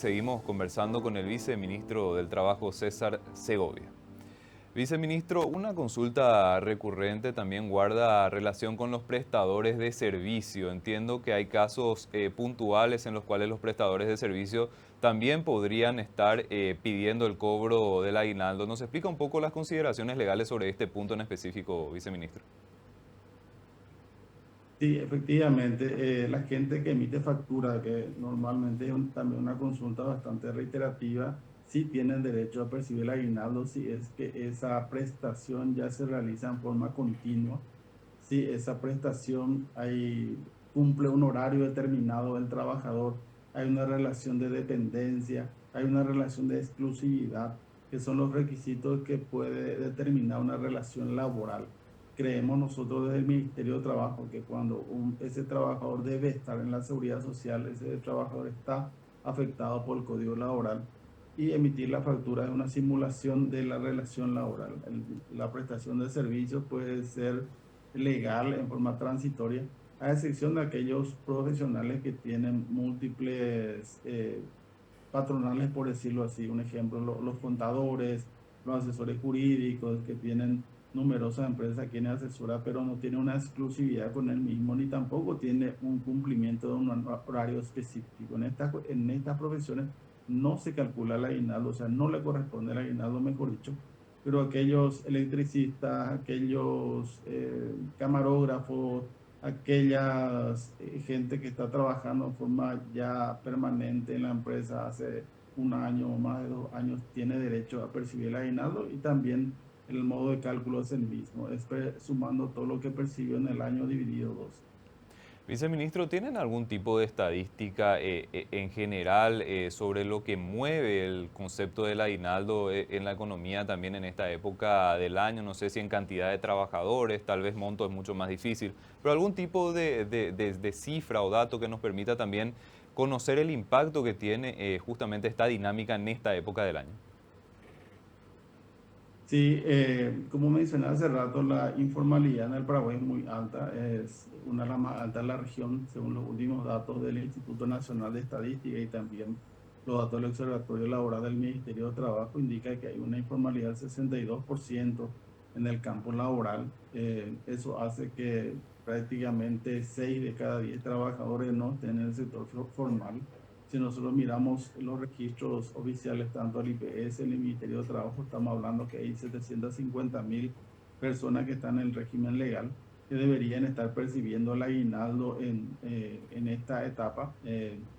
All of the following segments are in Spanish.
Seguimos conversando con el viceministro del Trabajo, César Segovia. Viceministro, una consulta recurrente también guarda relación con los prestadores de servicio. Entiendo que hay casos puntuales en los cuales los prestadores de servicio también podrían estar pidiendo el cobro del aguinaldo. ¿Nos explica un poco las consideraciones legales sobre este punto en específico, viceministro? Sí, efectivamente, la gente que emite factura, que normalmente es también una consulta bastante reiterativa, sí tienen derecho a percibir el aguinaldo si es que esa prestación ya se realiza en forma continua, si esa prestación cumple un horario determinado del trabajador, hay una relación de dependencia, hay una relación de exclusividad, que son los requisitos que puede determinar una relación laboral. Creemos nosotros desde el Ministerio de Trabajo que cuando ese trabajador debe estar en la seguridad social, ese trabajador está afectado por el código laboral y emitir la factura es una simulación de la relación laboral. La prestación de servicios puede ser legal en forma transitoria, a excepción de aquellos profesionales que tienen múltiples patronales, por decirlo así. Un ejemplo, los contadores, los asesores jurídicos que tienen numerosas empresas a quienes asesora, pero no tiene una exclusividad con él mismo, ni tampoco tiene un cumplimiento de un horario específico. En estas profesiones no se calcula el aguinaldo, o sea, no le corresponde el aguinaldo, mejor dicho, pero aquellos electricistas, aquellos camarógrafos, aquellas gente que está trabajando en forma ya permanente en la empresa hace un año o más de 2 años, tiene derecho a percibir el aguinaldo y también el modo de cálculo es el mismo, es sumando todo lo que percibió en el año dividido 2. Viceministro, ¿tienen algún tipo de estadística en general sobre lo que mueve el concepto del aguinaldo en la economía también en esta época del año? No sé si en cantidad de trabajadores, tal vez monto es mucho más difícil, pero algún tipo de cifra o dato que nos permita también conocer el impacto que tiene justamente esta dinámica en esta época del año. Sí, como mencioné hace rato, la informalidad en el Paraguay es muy alta, es una de las más altas de la región, según los últimos datos del Instituto Nacional de Estadística y también los datos del Observatorio Laboral del Ministerio de Trabajo, indica que hay una informalidad del 62% en el campo laboral. Eso hace que prácticamente 6 de cada 10 trabajadores no estén en el sector formal. Si nosotros miramos los registros oficiales, tanto el IPS, el Ministerio de Trabajo, estamos hablando que hay 750.000 personas que están en el régimen legal que deberían estar percibiendo el aguinaldo en esta etapa.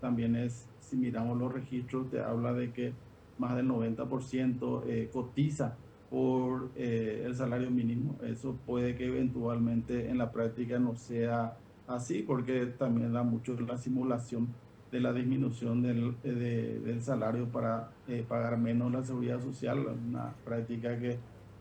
También si miramos los registros, te habla de que más del 90% cotiza por el salario mínimo. Eso puede que eventualmente en la práctica no sea así, porque también da mucho la simulación de la disminución del salario para pagar menos la seguridad social, una práctica que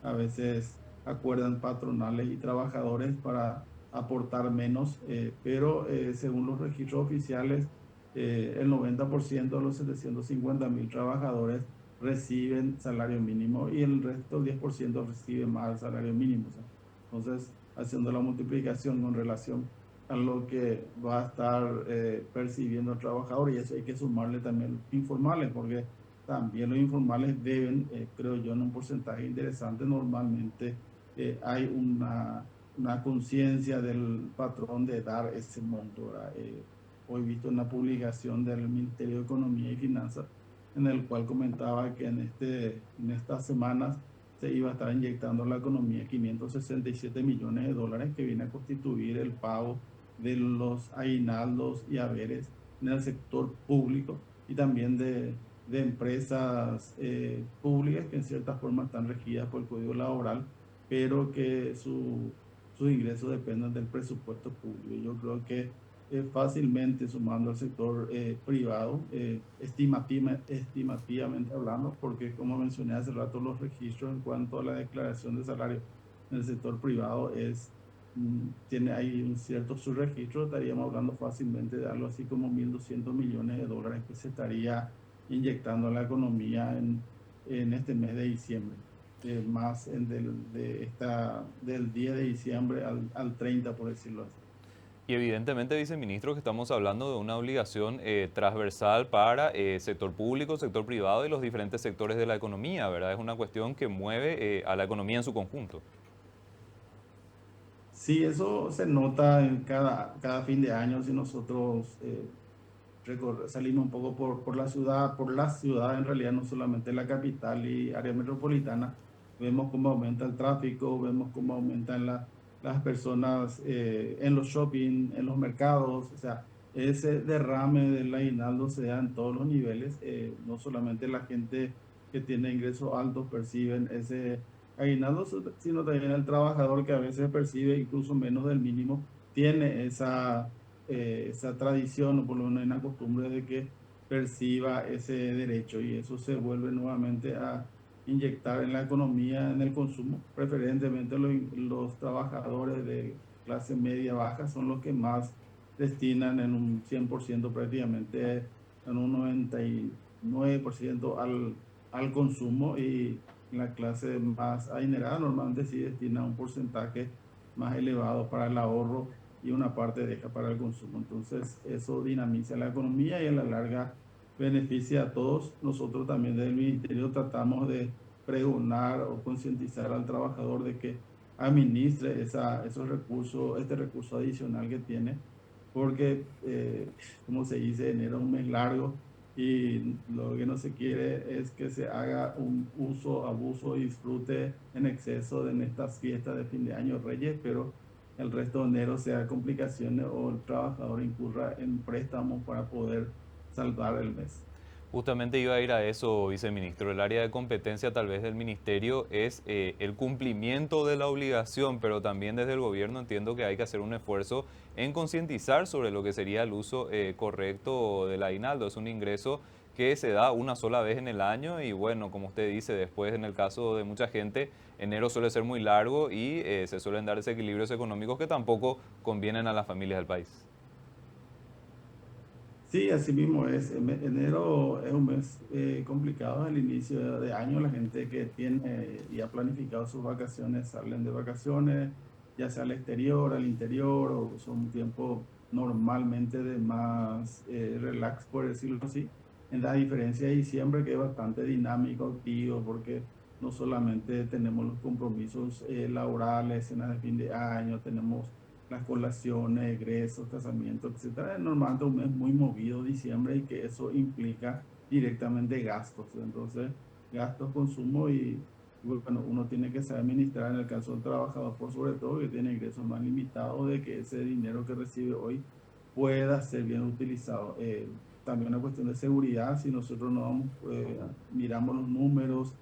a veces acuerdan patronales y trabajadores para aportar menos, pero según los registros oficiales, el 90% de los 750.000 trabajadores reciben salario mínimo y el resto, el 10%, recibe más del salario mínimo. O sea, entonces, haciendo la multiplicación con relación a lo que va a estar percibiendo el trabajador, y eso hay que sumarle también los informales, porque también los informales deben, creo yo, en un porcentaje interesante, normalmente hay una conciencia del patrón de dar ese monto. Hoy he visto una publicación del Ministerio de Economía y Finanzas en el cual comentaba que en estas semanas se iba a estar inyectando a la economía 567 millones de dólares que viene a constituir el pago de los aguinaldos y haberes en el sector público y también de empresas públicas que en cierta forma están regidas por el Código Laboral, pero que sus ingresos dependen del presupuesto público. Yo creo que fácilmente sumando al sector privado, estimativamente hablando, porque como mencioné hace rato, los registros en cuanto a la declaración de salario en el sector privado tiene ahí un cierto subregistro. Estaríamos hablando fácilmente de algo así como 1.200 millones de dólares que se estaría inyectando a la economía en este mes de diciembre, del 10 de diciembre al 30, por decirlo así. Y evidentemente, viceministro, que estamos hablando de una obligación transversal para sector público, sector privado y los diferentes sectores de la economía, ¿verdad? Es una cuestión que mueve a la economía en su conjunto. Sí, eso se nota en cada fin de año si nosotros salimos un poco por la ciudad, en realidad no solamente la capital y área metropolitana, vemos cómo aumenta el tráfico, vemos cómo aumentan las personas en los shopping, en los mercados, o sea, ese derrame del aguinaldo se da en todos los niveles, no solamente la gente que tiene ingresos altos perciben ese aguinaldo, sino también el trabajador que a veces percibe incluso menos del mínimo, tiene esa tradición o por lo menos una costumbre de que perciba ese derecho y eso se vuelve nuevamente a inyectar en la economía, en el consumo. Preferentemente los trabajadores de clase media baja son los que más destinan en un 100% prácticamente, en un 99% al consumo y la clase más adinerada normalmente sí destina un porcentaje más elevado para el ahorro y una parte deja para el consumo. Entonces, eso dinamiza la economía y a la larga beneficia a todos. Nosotros también desde el ministerio tratamos de pregonar o concientizar al trabajador de que administre esos recursos, este recurso adicional que tiene, porque, como se dice, enero es un mes largo y lo que no se quiere es que se haga un uso, abuso y disfrute en exceso en estas fiestas de fin de año, Reyes, pero el resto de enero sea complicaciones o el trabajador incurra en préstamos para poder salvar el mes. Justamente iba a ir a eso, viceministro. El área de competencia tal vez del ministerio es el cumplimiento de la obligación, pero también desde el gobierno entiendo que hay que hacer un esfuerzo en concientizar sobre lo que sería el uso correcto del aguinaldo. Es un ingreso que se da una sola vez en el año y bueno, como usted dice, después en el caso de mucha gente, enero suele ser muy largo y se suelen dar desequilibrios económicos que tampoco convienen a las familias del país. Sí, así mismo es. Enero es un mes complicado al inicio de año. La gente que tiene y ha planificado sus vacaciones salen de vacaciones, ya sea al exterior, al interior, o son un tiempo normalmente de más relax, por decirlo así. En la diferencia de diciembre, que es bastante dinámico, activo, porque no solamente tenemos los compromisos laborales, cenas de fin de año, tenemos las colaciones, egresos, casamientos, etcétera. Es normalmente un mes muy movido diciembre y que eso implica directamente gastos. Entonces, gastos, consumo y bueno, uno tiene que saber administrar en el caso del trabajador, por sobre todo que tiene ingresos más limitados, de que ese dinero que recibe hoy pueda ser bien utilizado. También una cuestión de seguridad, si nosotros no vamos, miramos los números,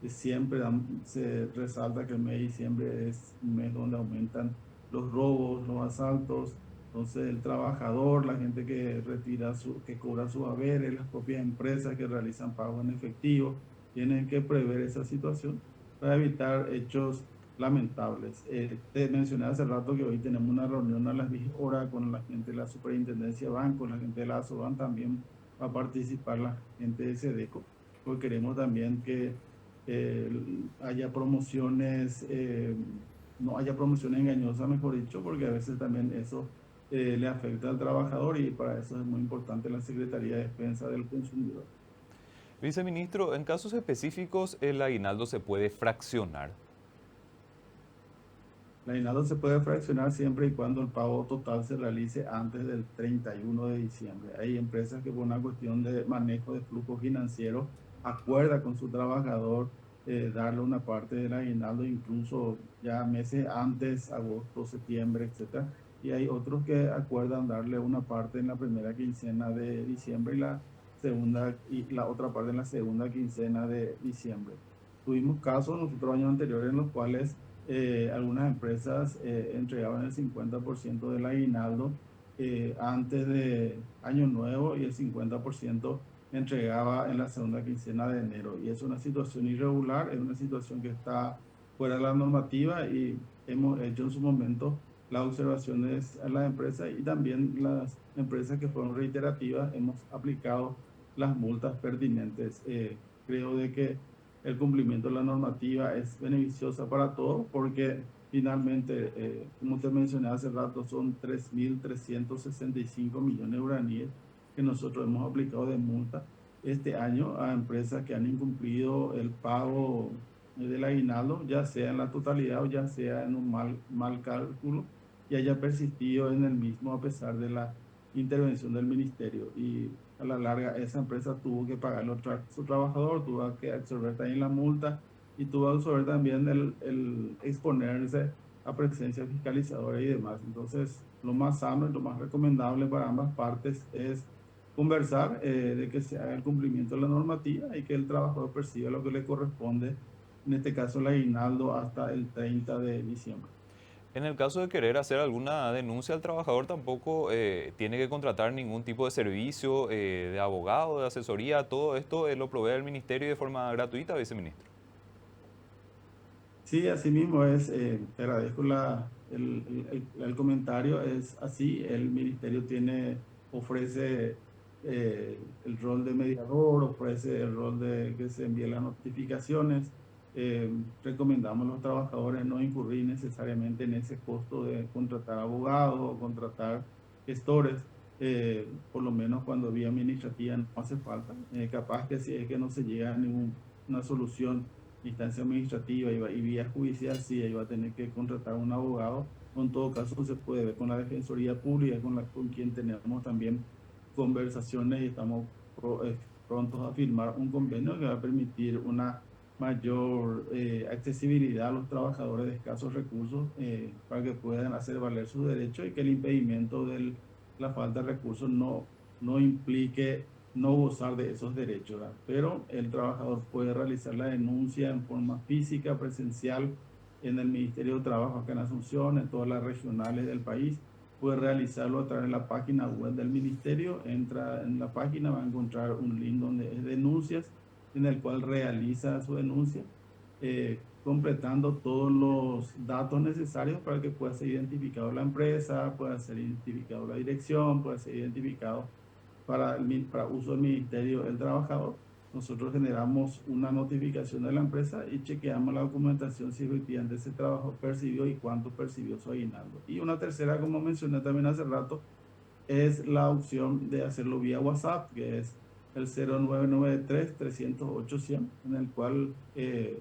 siempre se resalta que el mes de diciembre es un mes donde aumentan los robos, los asaltos. Entonces, el trabajador, la gente que retira que cobra sus haberes, las propias empresas que realizan pago en efectivo, tienen que prever esa situación para evitar hechos lamentables. Te mencioné hace rato que hoy tenemos una reunión a las 10 horas con la gente de la Superintendencia de Banco, la gente de la ASOBAN también va a participar, la gente de SEDECO, porque queremos también que haya promociones, no haya promociones engañosas, mejor dicho, porque a veces también eso le afecta al trabajador y para eso es muy importante la Secretaría de Defensa del Consumidor. Viceministro, en casos específicos el aguinaldo se puede fraccionar. El aguinaldo se puede fraccionar siempre y cuando el pago total se realice antes del 31 de diciembre. Hay empresas que por una cuestión de manejo de flujo financiero acuerda con su trabajador darle una parte del aguinaldo incluso ya meses antes, agosto, septiembre, etcétera. Y hay otros que acuerdan darle una parte en la primera quincena de diciembre y la otra parte en la segunda quincena de diciembre. Tuvimos casos nosotros años anteriores en los cuales algunas empresas entregaban el 50% del aguinaldo antes de Año Nuevo y el 50% entregaba en la segunda quincena de enero. Y es una situación irregular, es una situación que está fuera de la normativa y hemos hecho en su momento las observaciones a las empresas y también las empresas que fueron reiterativas hemos aplicado las multas pertinentes. Creo de que el cumplimiento de la normativa es beneficiosa para todos porque Finalmente, como te mencioné hace rato, son 3.365 millones de guaraníes que nosotros hemos aplicado de multa este año a empresas que han incumplido el pago del aguinaldo, ya sea en la totalidad o ya sea en un mal cálculo y haya persistido en el mismo a pesar de la intervención del ministerio. Y a la larga, esa empresa tuvo que pagarle a su trabajador, tuvo que absorber también la multa y tuvo que absorber también el exponerse a presencia fiscalizadora y demás. Entonces, lo más sano y lo más recomendable para ambas partes es conversar de que se haga el cumplimiento de la normativa y que el trabajador perciba lo que le corresponde, en este caso el aguinaldo, hasta el 30 de diciembre. En el caso de querer hacer alguna denuncia, el trabajador tampoco tiene que contratar ningún tipo de servicio de abogado, de asesoría. Todo esto lo provee el ministerio de forma gratuita, viceministro. Sí, así mismo es. Te agradezco el comentario. Es así, el ministerio ofrece el rol de mediador, ofrece el rol de que se envíe las notificaciones. Recomendamos a los trabajadores no incurrir necesariamente en ese costo de contratar abogados o contratar gestores. Por lo menos cuando vía administrativa no hace falta. Capaz que si es que no se llega a ninguna solución instancia administrativa y vía judicial, sí, ahí va a tener que contratar un abogado. En todo caso, se puede ver con la Defensoría Pública, con quien tenemos también conversaciones y estamos prontos a firmar un convenio que va a permitir una mayor accesibilidad a los trabajadores de escasos recursos para que puedan hacer valer sus derechos y que el impedimento de la falta de recursos no implique no gozar de esos derechos, ¿verdad? Pero el trabajador puede realizar la denuncia en forma física, presencial, en el Ministerio de Trabajo acá en Asunción, en todas las regionales del país. Puede realizarlo a través de la página web del ministerio. Entra en la página, va a encontrar un link donde es denuncias, en el cual realiza su denuncia, completando todos los datos necesarios para que pueda ser identificado la empresa, pueda ser identificado la dirección, pueda ser identificado para uso del ministerio del trabajador. Nosotros generamos una notificación de la empresa y chequeamos la documentación si efectivamente ese trabajo percibió y cuánto percibió su aguinaldo. Y una tercera, como mencioné también hace rato, es la opción de hacerlo vía WhatsApp, que es el 0993-308-100, en el cual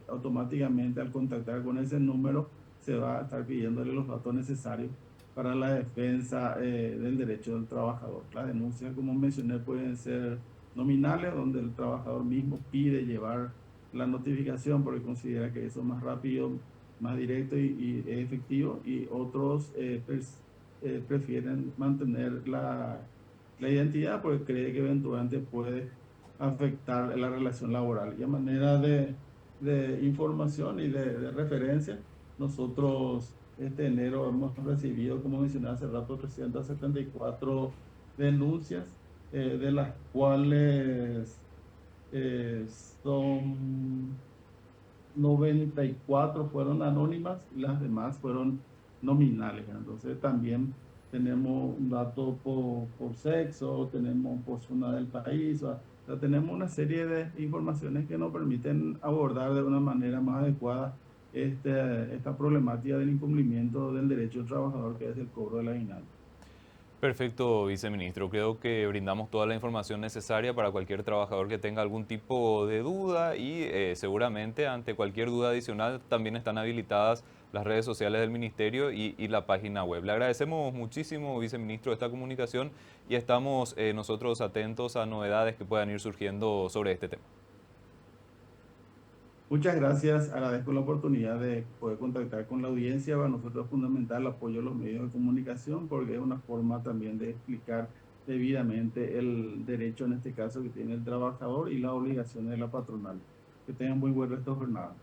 automáticamente al contactar con ese número se va a estar pidiéndole los datos necesarios para la defensa del derecho del trabajador. Las denuncias, como mencioné, pueden ser nominales, donde el trabajador mismo pide llevar la notificación porque considera que eso es más rápido, más directo y efectivo, y otros prefieren mantener la identidad porque cree que eventualmente puede afectar la relación laboral. Y a manera de información y de referencia, nosotros este enero hemos recibido, como mencioné hace rato, 374 denuncias, de las cuales eh, son 94 fueron anónimas y las demás fueron nominales. Entonces también tenemos un dato por sexo, tenemos por zona del país, o sea, tenemos una serie de informaciones que nos permiten abordar de una manera más adecuada esta problemática del incumplimiento del derecho del trabajador, que es el cobro del aguinaldo. Perfecto, viceministro. Creo que brindamos toda la información necesaria para cualquier trabajador que tenga algún tipo de duda y seguramente ante cualquier duda adicional también están habilitadas las redes sociales del ministerio y la página web. Le agradecemos muchísimo, viceministro, esta comunicación y estamos nosotros atentos a novedades que puedan ir surgiendo sobre este tema. Muchas gracias, agradezco la oportunidad de poder contactar con la audiencia. Para nosotros es fundamental el apoyo a los medios de comunicación porque es una forma también de explicar debidamente el derecho, en este caso, que tiene el trabajador y las obligaciones de la patronal. Que tengan muy buen resto de jornada.